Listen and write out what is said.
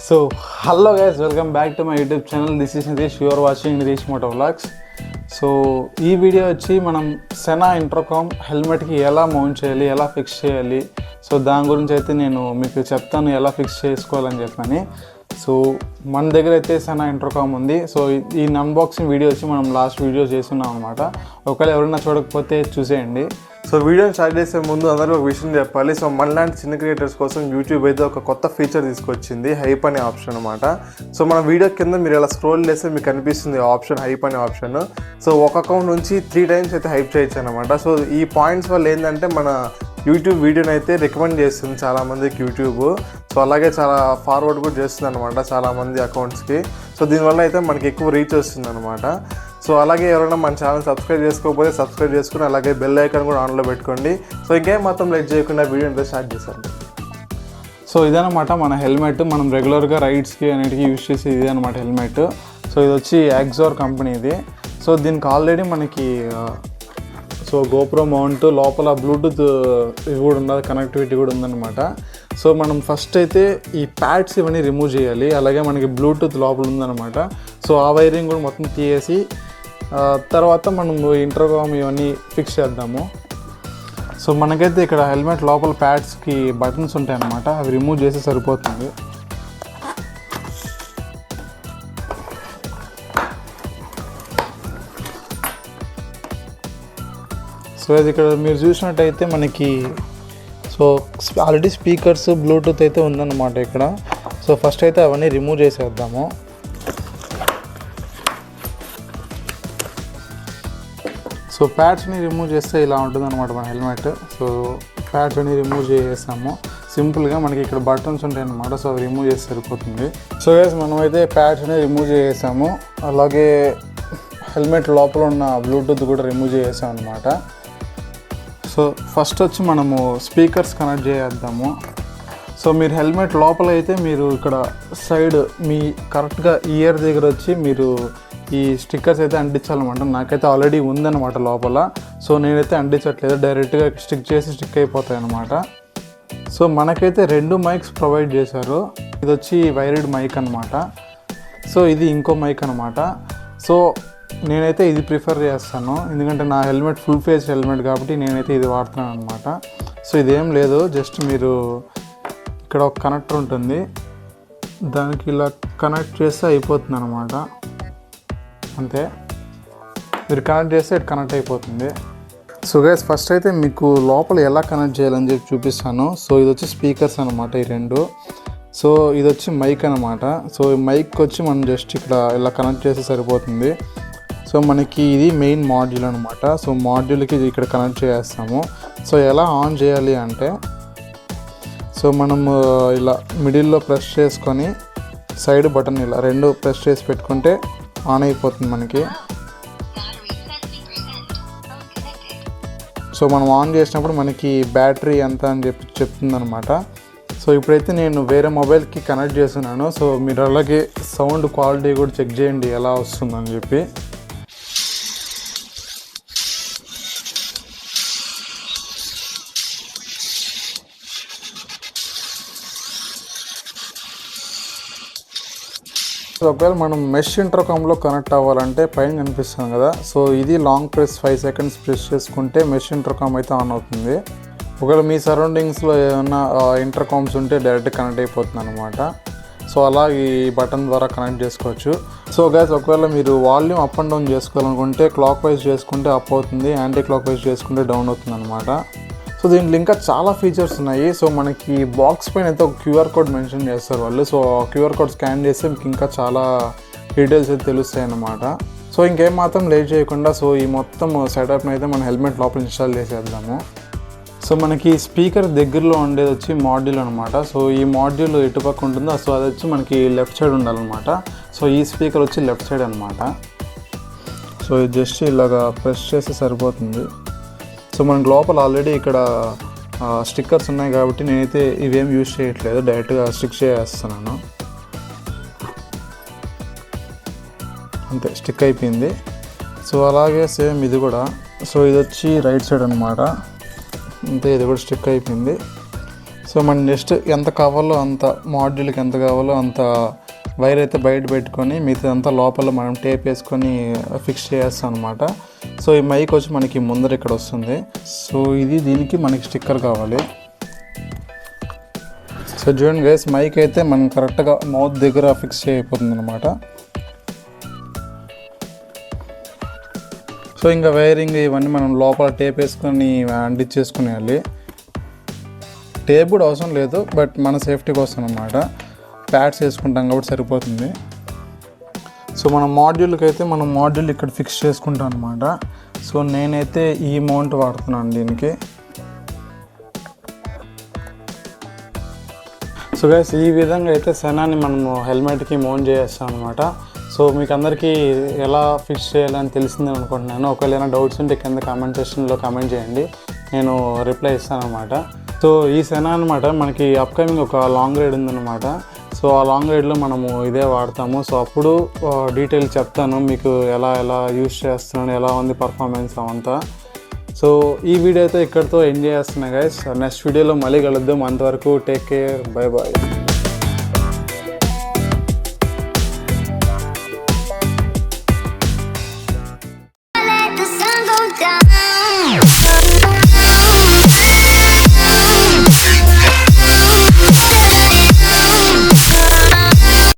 So hello guys, welcome back to my YouTube channel. This is NITEESH. You are watching NITEESH MOTOVLOGS. So ఈ video వచ్చి మనం SENA Intercom helmet కి ఎలా mount చేయాలి, ఎలా fix చేయాలి, సో దాని గురించి అయితే నేను మీకు చెప్తాను ఎలా ఫిక్స్ చేసుకోవాలని చెప్పని. సో మన దగ్గర అయితే SENA Intercom ఉంది. సో ఈ అన్బాక్సింగ్ వీడియో వచ్చి మనం లాస్ట్ వీడియో చేస్తున్నాం అనమాట. ఒకవేళ ఎవరైనా చూడకపోతే చూసేయండి. సో వీడియోని స్టార్ట్ చేసే ముందు అందరూ ఒక విషయం చెప్పాలి. సో మనలాంటి చిన్న క్రియేటర్స్ కోసం యూట్యూబ్ అయితే ఒక కొత్త ఫీచర్ తీసుకొచ్చింది, హైప్ అనే ఆప్షన్ అనమాట. సో మన వీడియో కింద మీరు ఇలా స్క్రోల్ చేస్తే మీకు కనిపిస్తుంది ఆప్షన్, హైప్ అనే ఆప్షన్. సో ఒక అకౌంట్ నుంచి 3 times అయితే హైప్ చేయొచ్చు అనమాట. సో ఈ పాయింట్స్ వల్ల ఏంటంటే మన యూట్యూబ్ వీడియోని అయితే రికమెండ్ చేస్తుంది చాలామందికి యూట్యూబ్. సో అలాగే చాలా ఫార్వర్డ్ కూడా చేస్తుంది అనమాట చాలామంది అకౌంట్స్కి. సో దీనివల్ల అయితే మనకి ఎక్కువ రీచ్ వస్తుంది అనమాట. సో అలాగే ఎవరైనా మన ఛానల్ సబ్స్క్రైబ్ చేసుకోకపోతే సబ్స్క్రైబ్ చేసుకుని అలాగే బెల్ ఐకాన్ కూడా ఆన్లో పెట్టుకోండి. సో ఇంకేం మొత్తం లేట్ చేయకుండా వీడియో అయితే స్టార్ట్ చేశాను. సో ఇదనమాట మన హెల్మెట్. మనం రెగ్యులర్గా రైడ్స్కి అన్నిటికీ యూజ్ చేసి ఇదే అనమాట హెల్మెట్. సో ఇది వచ్చి యాక్జోర్ కంపెనీ ఇది. సో దీనికి ఆల్రెడీ మనకి సో గోప్రో మౌంట్, లోపల బ్లూటూత్ ఇది కూడా ఉన్నది, కనెక్టివిటీ కూడా ఉందన్నమాట. సో మనం ఫస్ట్ అయితే ఈ ప్యాడ్స్ ఇవన్నీ రిమూవ్ చేయాలి. అలాగే మనకి బ్లూటూత్ లోపల ఉందన్నమాట. సో ఆ వైరింగ్ కూడా మొత్తం తీసేసి తర్వాత మనం ఇంటర్కామ్ ఇవన్నీ ఫిక్స్ చేద్దాము. సో మనకైతే ఇక్కడ హెల్మెట్ లోపల ప్యాడ్స్కి బటన్స్ ఉంటాయి అన్నమాట, అవి రిమూవ్ చేసి సరిపోతుంది. సో అది ఇక్కడ మీరు చూసినట్టయితే మనకి సో ఆల్రెడీ స్పీకర్స్, బ్లూటూత్ అయితే ఉందన్నమాట ఇక్కడ. సో ఫస్ట్ అయితే అవన్నీ రిమూవ్ చేసేద్దాము. సో ప్యాడ్స్ని రిమూవ్ చేస్తే ఇలా ఉంటుంది అనమాట మన హెల్మెట్. సో ప్యాడ్స్ అన్ని రిమూవ్ చేసేస్తాము సింపుల్గా. మనకి ఇక్కడ బటన్స్ ఉంటాయి అన్నమాట, సో అవి రిమూవ్ చేస్తే సరిపోతుంది. సో గైస్ మనమైతే ప్యాడ్స్ అన్ని రిమూవ్ చేసేసాము. అలాగే హెల్మెట్ లోపల ఉన్న బ్లూటూత్ కూడా రిమూవ్ చేసేసాం అనమాట. సో ఫస్ట్ వచ్చి మనము స్పీకర్స్ కనెక్ట్ చేద్దాము. సో మీరు హెల్మెట్ లోపల అయితే మీరు ఇక్కడ సైడ్ మీ కరెక్ట్గా ఇయర్ దగ్గర వచ్చి మీరు ఈ స్టిక్కర్స్ అయితే అంటించాలన్నమాట. నాకైతే ఆల్రెడీ ఉందన్నమాట లోపల. సో నేనైతే అంటించట్లేదు, డైరెక్ట్గా స్టిక్ చేసి స్టిక్ అయిపోతాయి అన్నమాట. సో మనకైతే 2 మైక్స్ ప్రొవైడ్ చేశారు. ఇది వచ్చి వైర్డ్ మైక్ అనమాట. సో ఇది ఇంకో మైక్ అనమాట. సో నేనైతే ఇది ప్రిఫర్ చేస్తాను, ఎందుకంటే నా హెల్మెట్ ఫుల్ ఫేస్ హెల్మెట్ కాబట్టి నేనైతే ఇది వాడుతున్నాను అనమాట. సో ఇదేం లేదు, జస్ట్ మీరు ఇక్కడ ఒక కనెక్టర్ ఉంటుంది, దానికి ఇలా కనెక్ట్ చేస్తే అయిపోతుంది అనమాట. అంతే, మీరు కనెక్ట్ చేస్తే ఇటు కనెక్ట్ అయిపోతుంది. సో గైస్ ఫస్ట్ అయితే మీకు లోపల ఎలా కనెక్ట్ చేయాలని చెప్పి చూపిస్తాను. సో ఇది వచ్చి స్పీకర్స్ అనమాట ఈ 2. సో ఇది వచ్చి మైక్ అనమాట. సో ఈ మైక్ వచ్చి మనం జస్ట్ ఇక్కడ ఇలా కనెక్ట్ చేస్తే సరిపోతుంది. సో మనకి ఇది మెయిన్ మాడ్యూల్ అనమాట. సో మాడ్యూల్కి ఇక్కడ కనెక్ట్ చేస్తాము. సో ఎలా ఆన్ చేయాలి అంటే, సో మనము ఇలా మిడిల్లో ప్రెస్ చేసుకొని సైడ్ బటన్ ఇలా 2 ప్రెస్ చేసి పెట్టుకుంటే ఆన్ అయిపోతుంది మనకి. సో మనం ఆన్ చేసినప్పుడు మనకి బ్యాటరీ ఎంత అని చెప్పి చెప్తుంది అనమాట. సో ఇప్పుడైతే నేను వేరే మొబైల్కి కనెక్ట్ చేస్తున్నాను. సో మీరు అలాగే సౌండ్ క్వాలిటీ కూడా చెక్ చేయండి ఎలా వస్తుందని చెప్పి. సో ఒకవేళ మనం మెష్ ఇంటర్కామ్లో కనెక్ట్ అవ్వాలంటే పైన కనిపిస్తుంది కదా, సో ఇది లాంగ్ ప్రెస్ 5 seconds ప్రెస్ చేసుకుంటే మెష్ ఇంటర్కామ్ అయితే ఆన్ అవుతుంది. ఒకవేళ మీ సరౌండింగ్స్లో ఏమైనా ఇంటర్కామ్స్ ఉంటే డైరెక్ట్ కనెక్ట్ అయిపోతుంది అనమాట. సో అలా ఈ బటన్ ద్వారా కనెక్ట్ చేసుకోవచ్చు. సో గైస్ ఒకవేళ మీరు వాల్యూమ్ అప్ అండ్ డౌన్ చేసుకోవాలనుకుంటే క్లాక్ వైజ్ చేసుకుంటే అప్ అవుతుంది, యాంటీ క్లాక్ వైజ్ చేసుకుంటే డౌన్ అవుతుంది అనమాట. సో దీంట్లో ఇంకా చాలా ఫీచర్స్ ఉన్నాయి. సో మనకి బాక్స్ పైన అయితే ఒక క్యూఆర్ కోడ్ మెన్షన్ చేస్తారు వాళ్ళు. సో ఆ క్యూఆర్ కోడ్ స్కాన్ చేస్తే మీకు ఇంకా చాలా డీటెయిల్స్ అయితే తెలుస్తాయి అన్నమాట. సో ఇంకేం మాత్రం లేట్ చేయకుండా సో ఈ మొత్తం సెటప్ని అయితే మన హెల్మెట్ లోపల ఇన్స్టాల్ చేసేద్దాము. సో మనకి స్పీకర్ దగ్గరలో ఉండేది వచ్చి మాడ్యూల్ అనమాట. సో ఈ మాడ్యూల్ ఎటుపక్క ఉంటుందో సో అది వచ్చి మనకి లెఫ్ట్ సైడ్ ఉండాలన్నమాట. సో ఈ స్పీకర్ వచ్చి లెఫ్ట్ సైడ్ అనమాట. సో ఇది జస్ట్ ఇలాగా ప్రెస్ చేస్తే సరిపోతుంది. సో మనకి లోపల ఆల్రెడీ ఇక్కడ స్టిక్కర్స్ ఉన్నాయి కాబట్టి నేనైతే ఇవేం యూజ్ చేయట్లేదు, డైరెక్ట్గా స్టిక్ చేస్తున్నాను. అంతే, స్టిక్ అయిపోయింది. సో అలాగే సేమ్ ఇది కూడా. సో ఇది వచ్చి రైట్ సైడ్ అనమాట. అంతే, ఇది కూడా స్టిక్ అయిపోయింది. సో మన నెక్స్ట్ ఎంత కావాలో అంత మాడ్యూల్కి ఎంత కావాలో అంత వైర్ అయితే బయట పెట్టుకొని మిగతాదంతా లోపల మనం టేప్ వేసుకొని ఫిక్స్ చేస్తాం అనమాట. సో ఈ మైక్ వచ్చి మనకి ముందర ఇక్కడ వస్తుంది. సో ఇది దీనికి మనకి స్టిక్కర్ కావాలి. సో చూడండి గైస్, మైక్ అయితే మనం కరెక్ట్గా మౌత్ దగ్గర ఫిక్స్ చేయబోతుంది అనమాట. సో ఇంకా వైరింగ్ ఇవన్నీ మనం లోపల టేప్ వేసుకొని అంటించేసుకునేయాలి. టేప్ కూడా అవసరం లేదు, బట్ మన సేఫ్టీ కోసం అనమాట. ప్యాడ్స్ వేసుకుంటాం కాబట్టి సరిపోతుంది. సో మన మాడ్యూల్కి అయితే మనం మాడ్యూల్ ఇక్కడ ఫిక్స్ చేసుకుంటాం అనమాట. సో నేనైతే ఈ మౌంట్ వాడుతున్నాను దీనికి. సో గైస్, ఈ విధంగా అయితే సెనాని మనము హెల్మెట్కి మౌంట్ చేస్తాం అనమాట. సో మీకు అందరికీ ఎలా ఫిక్స్ చేయాలని తెలిసిందని అనుకుంటున్నాను. ఒకవేళ ఏమైనా డౌట్స్ ఉంటే కింద కామెంట్ సెక్షన్లో కామెంట్ చేయండి, నేను రిప్లై ఇస్తాను అనమాట. సో ఈ సెనా అనమాట మనకి అప్కమింగ్ ఒక లాంగ్ రైడ్ ఉందన్నమాట. సో ఆ లాంగ్ రైడ్లో మనము ఇదే వాడతాము. సో అప్పుడు డీటెయిల్ చెప్తాను మీకు ఎలా యూస్ చేస్తున్నాను, ఎలా ఉంది పర్ఫార్మెన్స్ అవంతా. సో ఈ వీడియో అయితే ఇక్కడితో ఎంజాయ్ చేస్తున్నా గైస్. నెక్స్ట్ వీడియోలో మళ్ళీ కలుద్దాం. అంతవరకు టేక్ కేర్, బై బాయ్.